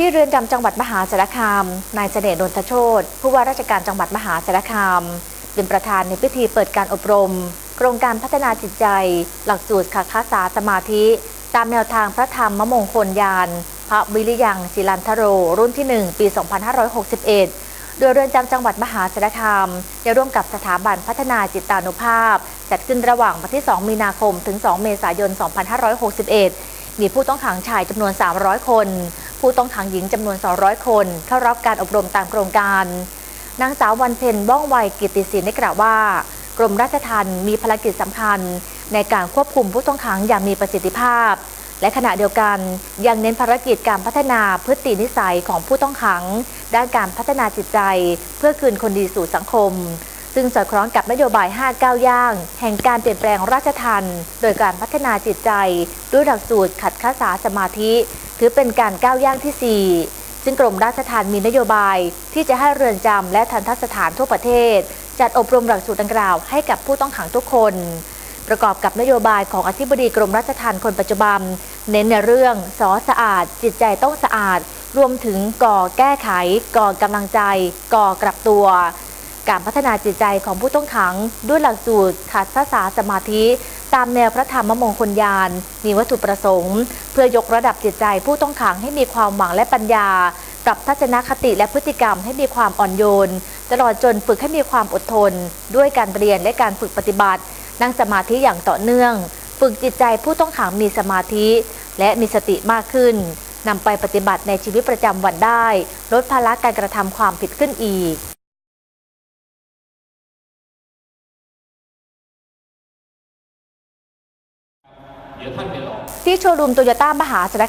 ที่เรือนจำจังหวัดมหาสารคามนายเสน่ห์นนทโชติผู้ว่าราชการจังหวัดมหาสารคามเป็นประธานในพิธีเปิดการอบรมโครงการพัฒนาจิตใจหลักสูตรขัดขาษาสมาธิตามแนวทางพระธรรมมงคลญาณพระวิริยังศิลันทโรรุ่นที่1ปี 2561 โดยเรือนจำจังหวัดมหาสารคามได้ร่วมกับสถาบันพัฒนาจิตานุภาพจัดขึ้นระหว่างวันที่ 2 มีนาคมถึง 2 เมษายน 2561 มีผู้ต้องขังชายจำนวน 300 คน ผู้ต้องขังหญิงจำนวน 200 คนเข้ารับการอบรมตามโครงการนางสาววันเพ็ญว่องไวกิตติศิลป์ได้กล่าวว่ากรมราชทัณฑ์มีภารกิจสำคัญในการควบคุมผู้ต้องขังอย่างมีประสิทธิภาพและขณะเดียวกันยังเน้นภารกิจการพัฒนาพฤตินิสัยของผู้ต้องขังด้านการพัฒนาจิตใจเพื่อคืนคนดีสู่สังคมซึ่งสอดคล้องกับนโยบาย 5 ก้าวย่างแห่งการเปลี่ยนแปลงราชทัณฑ์โดยการพัฒนาจิตใจด้วยหลักสูตรขัดขาษาสมาธิถือเป็นการก้าวย่างที่ 4ซึ่งกรมราชทัณฑ์มีนโยบายที่จะให้เรือนจำและทัณฑสถานทั่วประเทศจัดอบรมหลักสูตรดังกล่าวให้กับผู้ต้องขังทุกคนประกอบกับนโยบายของอธิบดีกรมราชทัณฑ์คนปัจจุบันเน้นในเรื่องสอสะอาดจิตใจต้องสะอาดรวมถึงก่อแก้ไขก่อกำลังใจก่อกลับตัวการพัฒนาจิตใจของผู้ต้องขังด้วยหลักสูตรขัดขาษาสมาธิตามแนวพระธรรมมงคลญาณมีวัตถุประสงค์เพื่อยกระดับจิตใจผู้ต้องขังให้มีความหวังและปัญญาปรับทัศนคติและพฤติกรรมให้มีความอ่อนโยนตลอดจนฝึกให้มีความอดทนด้วยการเรียนและการฝึกปฏิบัตินั่งสมาธิอย่างต่อเนื่องฝึกจิตใจผู้ต้องขังมีสมาธิและมีสติมากขึ้นนำไปปฏิบัติในชีวิตประจำวันได้ลดภาระการกระทำความผิดขึ้นอีกที่โชว์รูมโตโยต้ามหาสารคาม